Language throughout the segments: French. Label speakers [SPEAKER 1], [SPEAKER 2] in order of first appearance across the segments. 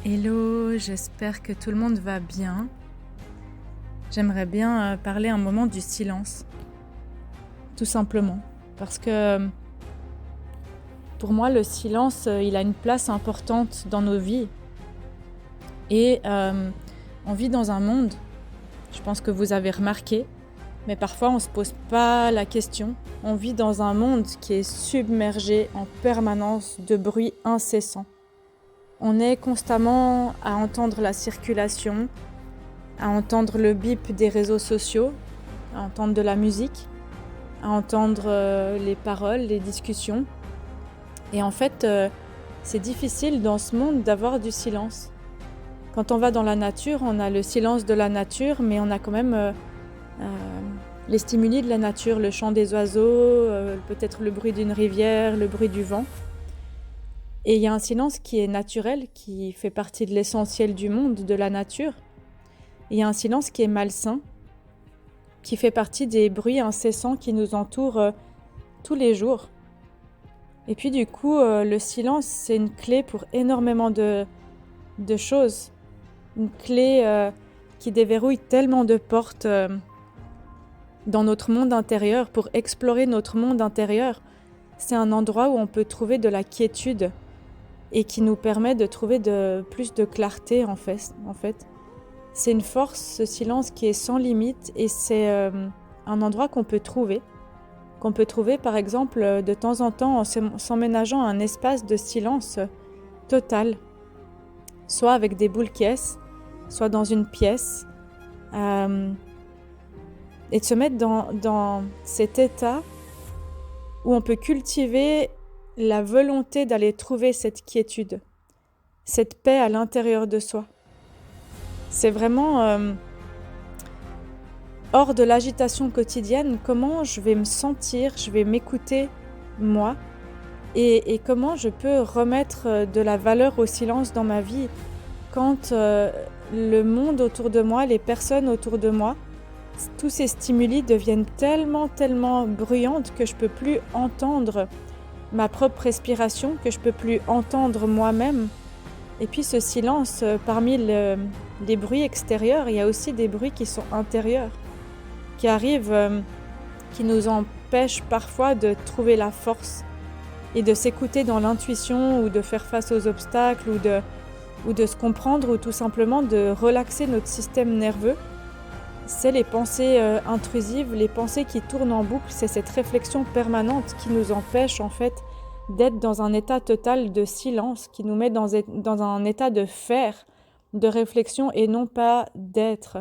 [SPEAKER 1] Hello, j'espère que tout le monde va bien. J'aimerais bien parler un moment du silence, tout simplement. Parce que pour moi, le silence, il a une place importante dans nos vies. Et on vit dans un monde, je pense que vous avez remarqué, mais parfois on ne se pose pas la question. On vit dans un monde qui est submergé en permanence de bruit incessant. On est constamment à entendre la circulation, à entendre le bip des réseaux sociaux, à entendre de la musique, à entendre les paroles, les discussions. Et en fait, c'est difficile dans ce monde d'avoir du silence. Quand on va dans la nature, on a le silence de la nature, mais on a quand même les stimuli de la nature, le chant des oiseaux, peut-être le bruit d'une rivière, le bruit du vent. Et il y a un silence qui est naturel, qui fait partie de l'essentiel du monde, de la nature. Et il y a un silence qui est malsain, qui fait partie des bruits incessants qui nous entourent tous les jours. Et puis du coup, le silence, c'est une clé pour énormément de choses. Une clé qui déverrouille tellement de portes dans notre monde intérieur. Pour explorer notre monde intérieur, c'est un endroit où on peut trouver de la quiétude et qui nous permet de trouver plus de clarté en fait. C'est une force, ce silence qui est sans limite, et c'est un endroit qu'on peut trouver par exemple de temps en temps en s'emménageant un espace de silence total, soit avec des boules caisses, soit dans une pièce, et de se mettre dans cet état où on peut cultiver la volonté d'aller trouver cette quiétude, cette paix à l'intérieur de soi. C'est vraiment hors de l'agitation quotidienne, comment je vais me sentir, je vais m'écouter moi, et comment je peux remettre de la valeur au silence dans ma vie quand le monde autour de moi, les personnes autour de moi, tous ces stimuli deviennent tellement bruyantes que je peux plus entendre ma propre respiration, que je peux plus entendre moi-même. Et puis ce silence, parmi les bruits extérieurs, il y a aussi des bruits qui sont intérieurs, qui arrivent, qui nous empêchent parfois de trouver la force et de s'écouter dans l'intuition, ou de faire face aux obstacles, ou de se comprendre, ou tout simplement de relaxer notre système nerveux. C'est les pensées intrusives, les pensées qui tournent en boucle, c'est cette réflexion permanente qui nous empêche en fait d'être dans un état total de silence, qui nous met dans un état de faire, de réflexion, et non pas d'être.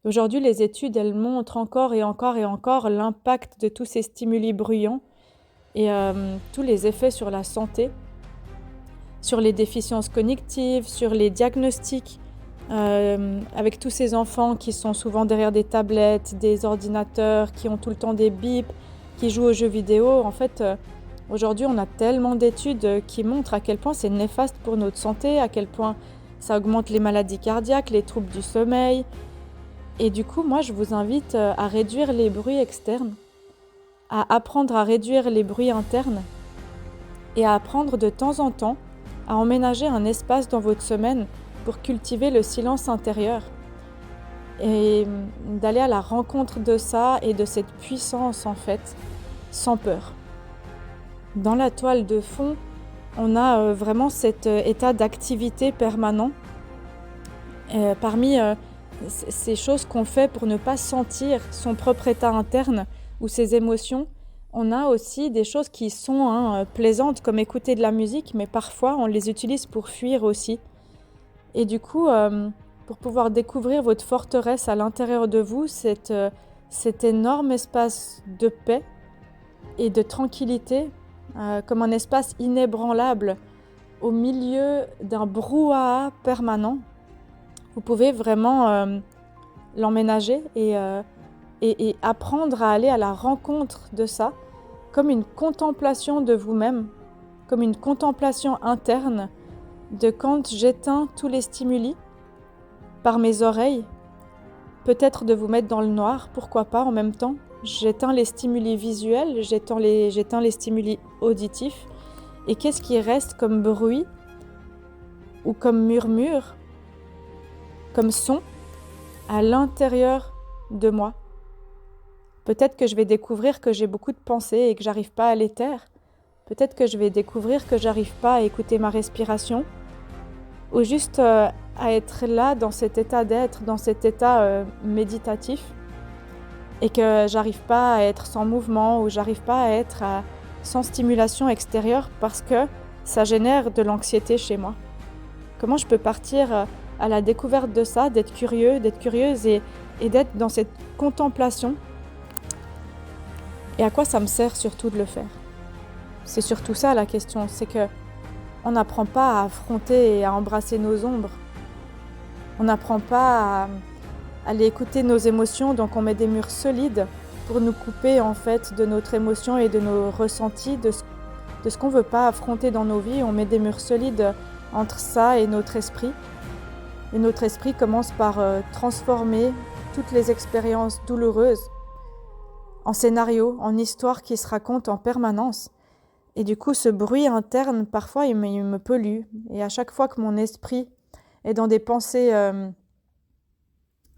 [SPEAKER 1] Aujourd'hui, les études, elles montrent encore et encore l'impact de tous ces stimuli bruyants et tous les effets sur la santé, sur les déficiences cognitives, sur les diagnostics, avec tous ces enfants qui sont souvent derrière des tablettes, des ordinateurs, qui ont tout le temps des bips, qui jouent aux jeux vidéo. En fait, aujourd'hui, on a tellement d'études qui montrent à quel point c'est néfaste pour notre santé, à quel point ça augmente les maladies cardiaques, les troubles du sommeil. Et du coup, moi, je vous invite à réduire les bruits externes, à apprendre à réduire les bruits internes, et à apprendre de temps en temps à emménager un espace dans votre semaine pour cultiver le silence intérieur, et d'aller à la rencontre de ça et de cette puissance en fait, sans peur. Dans la toile de fond, on a vraiment cet état d'activité permanent. Parmi ces choses qu'on fait pour ne pas sentir son propre état interne ou ses émotions, on a aussi des choses qui sont plaisantes, comme écouter de la musique, mais parfois on les utilise pour fuir aussi. Et du coup, pour pouvoir découvrir votre forteresse à l'intérieur de vous, cet énorme espace de paix et de tranquillité, comme un espace inébranlable au milieu d'un brouhaha permanent, vous pouvez vraiment l'emménager et apprendre à aller à la rencontre de ça, comme une contemplation de vous-même, comme une contemplation interne de quand j'éteins tous les stimuli par mes oreilles, peut-être de vous mettre dans le noir, pourquoi pas en même temps. J'éteins les stimuli visuels, j'éteins les stimuli auditifs, et qu'est-ce qui reste comme bruit ou comme murmure, comme son à l'intérieur de moi. Peut-être que je vais découvrir que j'ai beaucoup de pensées et que j'arrive pas à les taire. Peut-être que je vais découvrir que j'arrive pas à écouter ma respiration ou juste à être là dans cet état d'être, dans cet état méditatif et que j'arrive pas à être sans mouvement ou j'arrive pas à être sans stimulation extérieure parce que ça génère de l'anxiété chez moi. Comment je peux partir à la découverte de ça, d'être curieuse et d'être dans cette contemplation? Et à quoi ça me sert surtout de le faire? C'est surtout ça la question, c'est que on n'apprend pas à affronter et à embrasser nos ombres. On n'apprend pas à aller écouter nos émotions, donc on met des murs solides pour nous couper en fait de notre émotion et de nos ressentis, de ce qu'on ne veut pas affronter dans nos vies. On met des murs solides entre ça et notre esprit. Et notre esprit commence par transformer toutes les expériences douloureuses en scénarios, en histoires qui se racontent en permanence. Et du coup, ce bruit interne, parfois, il me pollue. Et à chaque fois que mon esprit est dans des pensées,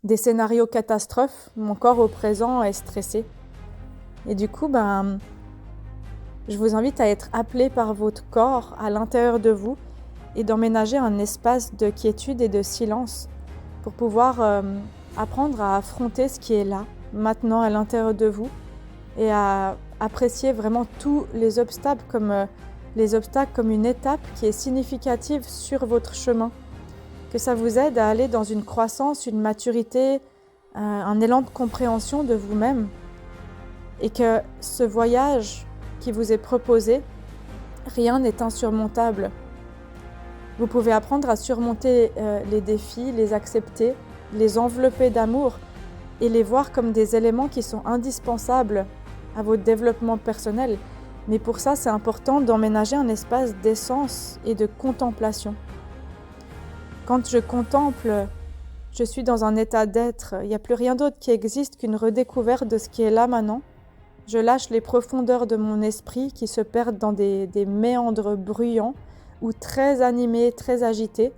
[SPEAKER 1] des scénarios catastrophes, mon corps au présent est stressé. Et du coup, je vous invite à être appelé par votre corps à l'intérieur de vous et d'emménager un espace de quiétude et de silence pour pouvoir apprendre à affronter ce qui est là, maintenant à l'intérieur de vous et à apprécier vraiment tous les obstacles comme une étape qui est significative sur votre chemin. Que ça vous aide à aller dans une croissance, une maturité, un élan de compréhension de vous-même et que ce voyage qui vous est proposé, rien n'est insurmontable. Vous pouvez apprendre à surmonter les défis, les accepter, les envelopper d'amour et les voir comme des éléments qui sont indispensables à votre développement personnel. Mais pour ça, c'est important d'emménager un espace d'essence et de contemplation. Quand je contemple, je suis dans un état d'être. Il n'y a plus rien d'autre qui existe qu'une redécouverte de ce qui est là maintenant. Je lâche les profondeurs de mon esprit qui se perdent dans des méandres bruyants ou très animés, très agités.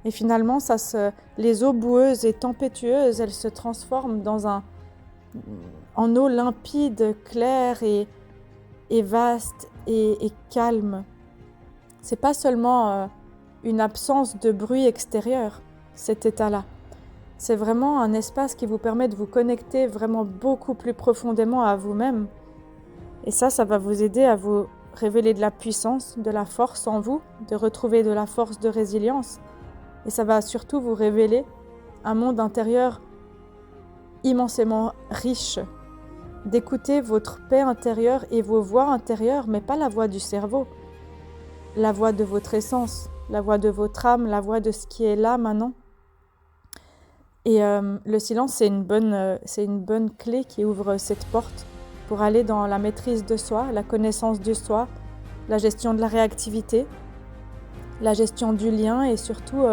[SPEAKER 1] Et finalement, les eaux boueuses et tempétueuses, elles se transforment en eau limpide, claire et vaste et calme. C'est pas seulement une absence de bruit extérieur, cet état-là. C'est vraiment un espace qui vous permet de vous connecter vraiment beaucoup plus profondément à vous-même. Et ça va vous aider à vous révéler de la puissance, de la force en vous, de retrouver de la force de résilience. Et ça va surtout vous révéler un monde intérieur immensément riche, d'écouter votre paix intérieure et vos voix intérieures, mais pas la voix du cerveau, la voix de votre essence, la voix de votre âme, la voix de ce qui est là maintenant. Et le silence, c'est une bonne clé qui ouvre cette porte pour aller dans la maîtrise de soi, la connaissance de soi, la gestion de la réactivité, la gestion du lien et surtout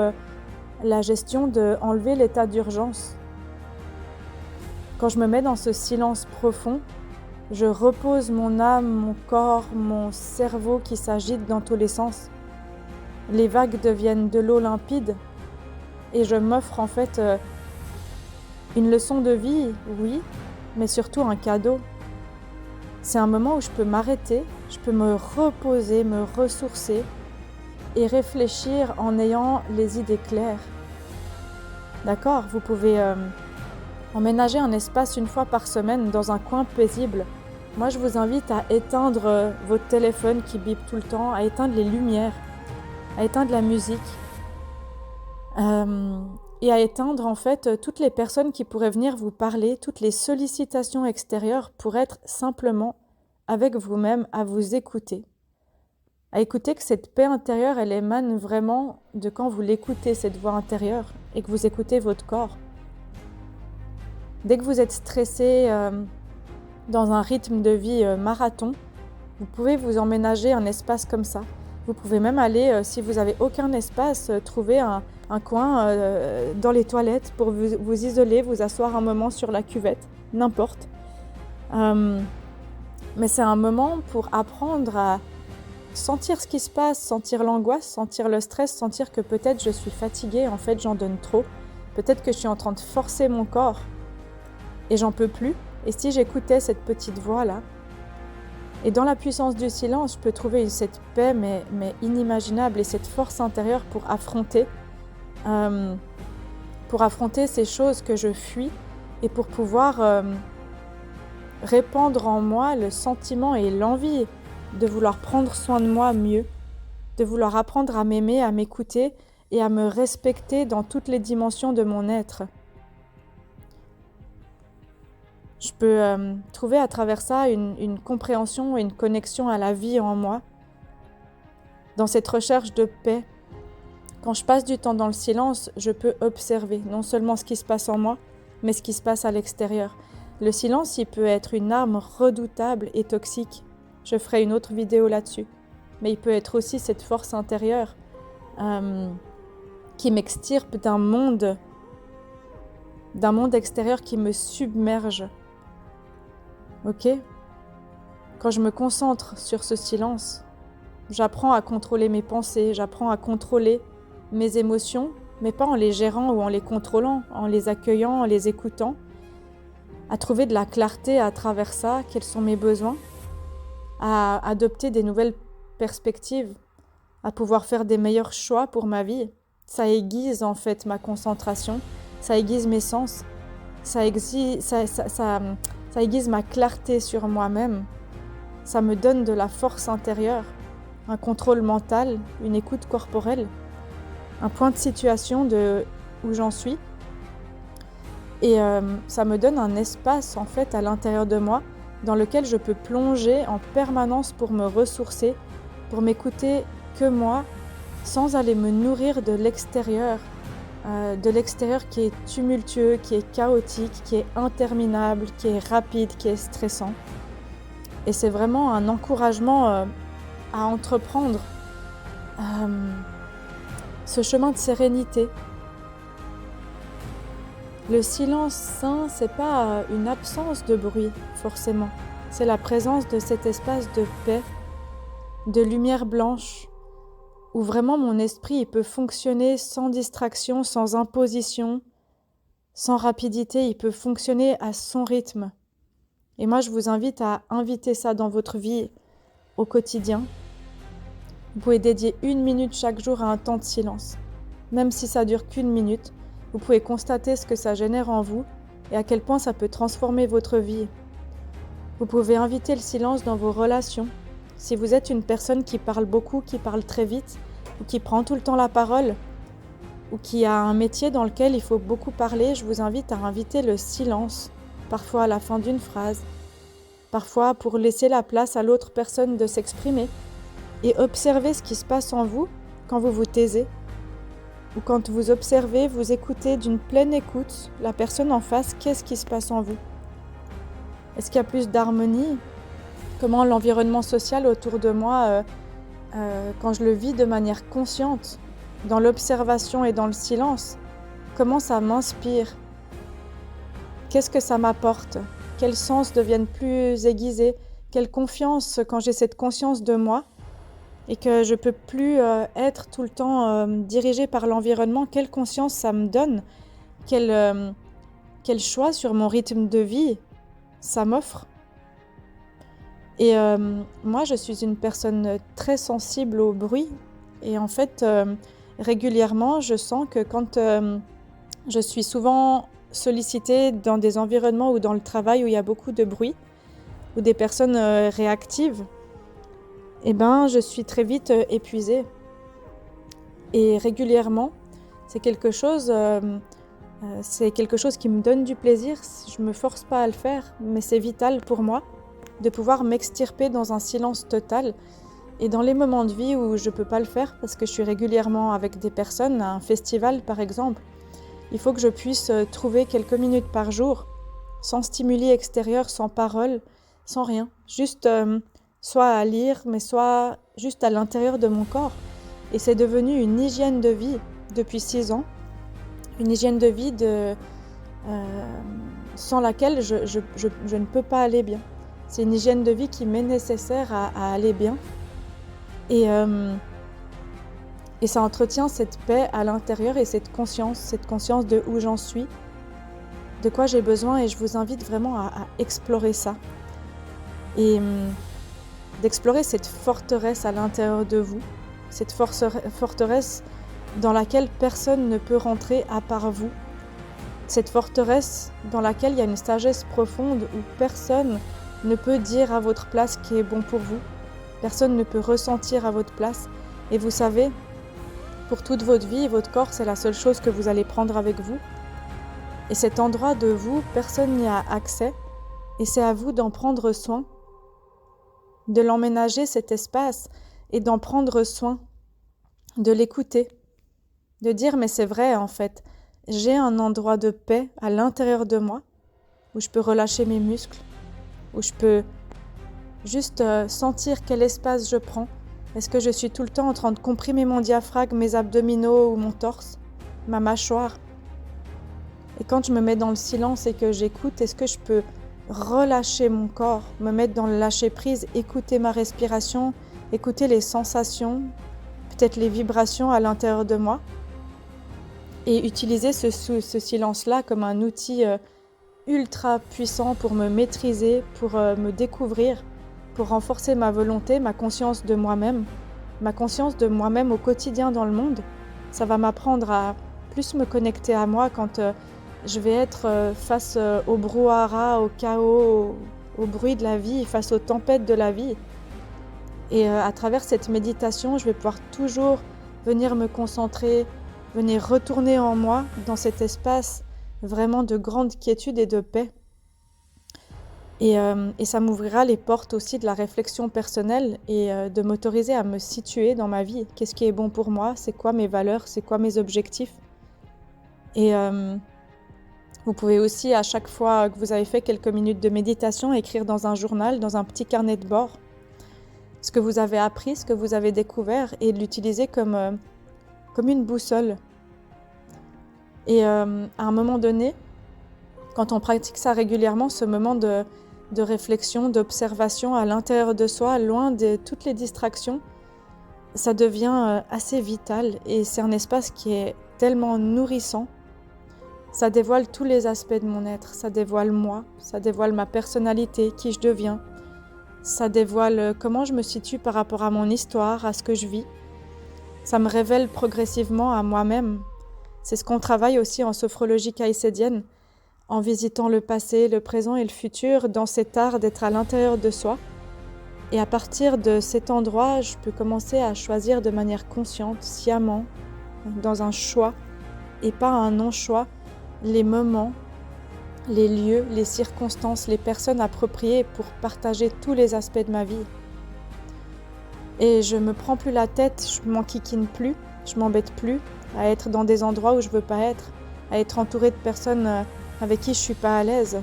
[SPEAKER 1] la gestion d'enlever l'état d'urgence. Quand je me mets dans ce silence profond, je repose mon âme, mon corps, mon cerveau qui s'agite dans tous les sens. Les vagues deviennent de l'eau limpide et je m'offre en fait une leçon de vie, oui, mais surtout un cadeau. C'est un moment où je peux m'arrêter, je peux me reposer, me ressourcer et réfléchir en ayant les idées claires. D'accord ? Vous pouvez emménager un espace une fois par semaine dans un coin paisible. Moi, je vous invite à éteindre votre téléphone qui bip tout le temps, à éteindre les lumières, à éteindre la musique et à éteindre en fait toutes les personnes qui pourraient venir vous parler, toutes les sollicitations extérieures pour être simplement avec vous-même, à vous écouter. À écouter que cette paix intérieure, elle émane vraiment de quand vous l'écoutez, cette voix intérieure, et que vous écoutez votre corps. Dès que vous êtes stressé dans un rythme de vie marathon, vous pouvez vous emménager un espace comme ça. Vous pouvez même aller, si vous n'avez aucun espace, trouver un coin dans les toilettes pour vous isoler, vous asseoir un moment sur la cuvette, n'importe. Mais c'est un moment pour apprendre à sentir ce qui se passe, sentir l'angoisse, sentir le stress, sentir que peut-être je suis fatiguée, en fait j'en donne trop. Peut-être que je suis en train de forcer mon corps et j'en peux plus. Et si j'écoutais cette petite voix-là, et dans la puissance du silence, je peux trouver cette paix mais inimaginable et cette force intérieure pour affronter ces choses que je fuis et pour pouvoir répandre en moi le sentiment et l'envie de vouloir prendre soin de moi mieux, de vouloir apprendre à m'aimer, à m'écouter et à me respecter dans toutes les dimensions de mon être. Je peux trouver à travers ça une compréhension et une connexion à la vie en moi, dans cette recherche de paix. Quand je passe du temps dans le silence, je peux observer non seulement ce qui se passe en moi, mais ce qui se passe à l'extérieur. Le silence, il peut être une arme redoutable et toxique. Je ferai une autre vidéo là-dessus. Mais il peut être aussi cette force intérieure qui m'extirpe d'un monde extérieur qui me submerge. Ok ? Quand je me concentre sur ce silence, j'apprends à contrôler mes pensées, j'apprends à contrôler mes émotions, mais pas en les gérant ou en les contrôlant, en les accueillant, en les écoutant, à trouver de la clarté à travers ça, quels sont mes besoins, à adopter des nouvelles perspectives, à pouvoir faire des meilleurs choix pour ma vie. Ça aiguise en fait ma concentration, ça aiguise mes sens, ça aiguise ma clarté sur moi-même, ça me donne de la force intérieure, un contrôle mental, une écoute corporelle, un point de situation de où j'en suis. Et ça me donne un espace en fait à l'intérieur de moi dans lequel je peux plonger en permanence pour me ressourcer, pour m'écouter que moi, sans aller me nourrir de l'extérieur qui est tumultueux, qui est chaotique, qui est interminable, qui est rapide, qui est stressant. Et c'est vraiment un encouragement à entreprendre ce chemin de sérénité. Le silence sain, c'est pas une absence de bruit, forcément. C'est la présence de cet espace de paix, de lumière blanche, où vraiment mon esprit il peut fonctionner sans distraction, sans imposition, sans rapidité, il peut fonctionner à son rythme. Et moi, je vous invite à inviter ça dans votre vie au quotidien. Vous pouvez dédier 1 minute chaque jour à un temps de silence. Même si ça dure qu'1 minute, vous pouvez constater ce que ça génère en vous et à quel point ça peut transformer votre vie. Vous pouvez inviter le silence dans vos relations. Si vous êtes une personne qui parle beaucoup, qui parle très vite, ou qui prend tout le temps la parole, ou qui a un métier dans lequel il faut beaucoup parler, je vous invite à inviter le silence, parfois à la fin d'une phrase, parfois pour laisser la place à l'autre personne de s'exprimer, et observer ce qui se passe en vous quand vous vous taisez, ou quand vous observez, vous écoutez d'une pleine écoute la personne en face, qu'est-ce qui se passe en vous ? Est-ce qu'il y a plus d'harmonie ? Comment l'environnement social autour de moi, quand je le vis de manière consciente, dans l'observation et dans le silence, comment ça m'inspire ? Qu'est-ce que ça m'apporte ? Quels sens deviennent plus aiguisés ? Quelle confiance quand j'ai cette conscience de moi ? Et que je ne peux plus être tout le temps dirigée par l'environnement, quelle conscience ça me donne, quel choix sur mon rythme de vie ça m'offre. Et moi, je suis une personne très sensible au bruit. Et en fait, régulièrement, je sens que quand je suis souvent sollicitée dans des environnements ou dans le travail où il y a beaucoup de bruit, ou des personnes réactives, eh ben, je suis très vite épuisée. Et régulièrement, c'est quelque chose qui me donne du plaisir. Je me force pas à le faire, mais c'est vital pour moi de pouvoir m'extirper dans un silence total. Et dans les moments de vie où je peux pas le faire, parce que je suis régulièrement avec des personnes, à un festival par exemple, il faut que je puisse trouver quelques minutes par jour, sans stimuli extérieur, sans parole, sans rien, juste soit à lire, mais soit juste à l'intérieur de mon corps. Et c'est devenu une hygiène de vie depuis 6 ans, une hygiène de vie sans laquelle je ne peux pas aller bien. C'est une hygiène de vie qui m'est nécessaire à aller bien. Et ça entretient cette paix à l'intérieur et cette conscience de où j'en suis, de quoi j'ai besoin, et je vous invite vraiment à explorer ça. Et d'explorer cette forteresse à l'intérieur de vous, cette forteresse dans laquelle personne ne peut rentrer à part vous, cette forteresse dans laquelle il y a une sagesse profonde où personne ne peut dire à votre place ce qui est bon pour vous, personne ne peut ressentir à votre place, et vous savez, pour toute votre vie, votre corps, c'est la seule chose que vous allez prendre avec vous. Et cet endroit de vous, personne n'y a accès. Et c'est à vous d'en prendre soin, de l'emménager cet espace et d'en prendre soin, de l'écouter, de dire mais c'est vrai en fait, j'ai un endroit de paix à l'intérieur de moi où je peux relâcher mes muscles, où je peux juste sentir quel espace je prends. Est-ce que je suis tout le temps en train de comprimer mon diaphragme, mes abdominaux ou mon torse, ma mâchoire? Et quand je me mets dans le silence et que j'écoute, est-ce que je peux relâcher mon corps, me mettre dans le lâcher-prise, écouter ma respiration, écouter les sensations, peut-être les vibrations à l'intérieur de moi, et utiliser ce silence-là comme un outil ultra puissant pour me maîtriser, pour me découvrir, pour renforcer ma volonté, ma conscience de moi-même au quotidien dans le monde. Ça va m'apprendre à plus me connecter à moi quand je vais être face au brouhaha, au chaos, au bruit de la vie, face aux tempêtes de la vie. Et à travers cette méditation, je vais pouvoir toujours venir me concentrer, venir retourner en moi dans cet espace vraiment de grande quiétude et de paix. Et ça m'ouvrira les portes aussi de la réflexion personnelle et de m'autoriser à me situer dans ma vie. Qu'est-ce qui est bon pour moi? C'est quoi mes valeurs? C'est quoi mes objectifs? Et vous pouvez aussi, à chaque fois que vous avez fait quelques minutes de méditation, écrire dans un journal, dans un petit carnet de bord, ce que vous avez appris, ce que vous avez découvert, et de l'utiliser comme une boussole. Et à un moment donné, quand on pratique ça régulièrement, ce moment de réflexion, d'observation à l'intérieur de soi, loin de toutes les distractions, ça devient assez vital, et c'est un espace qui est tellement nourrissant. Ça dévoile tous les aspects de mon être, ça dévoile moi, ça dévoile ma personnalité, qui je deviens, ça dévoile comment je me situe par rapport à mon histoire, à ce que je vis. Ça me révèle progressivement à moi-même. C'est ce qu'on travaille aussi en sophrologie caïcédienne, en visitant le passé, le présent et le futur, dans cet art d'être à l'intérieur de soi. Et à partir de cet endroit, je peux commencer à choisir de manière consciente, sciemment, dans un choix, et pas un non-choix, les moments, les lieux, les circonstances, les personnes appropriées pour partager tous les aspects de ma vie. Et je me prends plus la tête, je m'enquiquine plus, je m'embête plus à être dans des endroits où je veux pas être, à être entourée de personnes avec qui je suis pas à l'aise.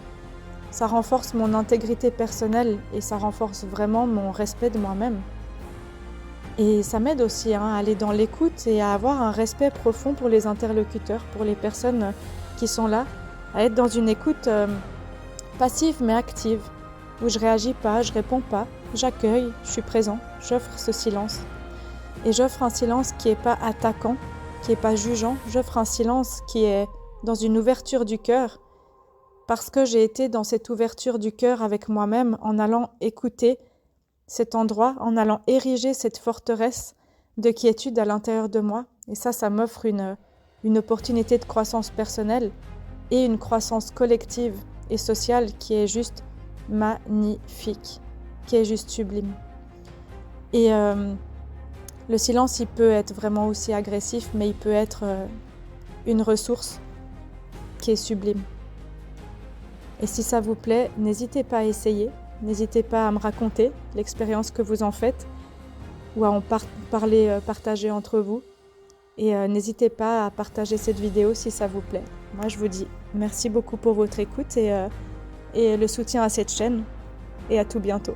[SPEAKER 1] Ça renforce mon intégrité personnelle et ça renforce vraiment mon respect de moi-même. Et ça m'aide aussi à aller dans l'écoute et à avoir un respect profond pour les interlocuteurs, pour les personnes qui sont là, à être dans une écoute passive mais active, où je réagis pas, je réponds pas, j'accueille, je suis présent, j'offre ce silence. Et j'offre un silence qui est pas attaquant, qui est pas jugeant, j'offre un silence qui est dans une ouverture du cœur, parce que j'ai été dans cette ouverture du cœur avec moi-même en allant écouter cet endroit, en allant ériger cette forteresse de quiétude à l'intérieur de moi. Et ça m'offre une opportunité de croissance personnelle et une croissance collective et sociale qui est juste magnifique, qui est juste sublime. Et le silence, il peut être vraiment aussi agressif, mais il peut être une ressource qui est sublime. Et si ça vous plaît, n'hésitez pas à essayer, n'hésitez pas à me raconter l'expérience que vous en faites ou à en partager entre vous. Et n'hésitez pas à partager cette vidéo si ça vous plaît. Moi, je vous dis merci beaucoup pour votre écoute et le soutien à cette chaîne. Et à tout bientôt.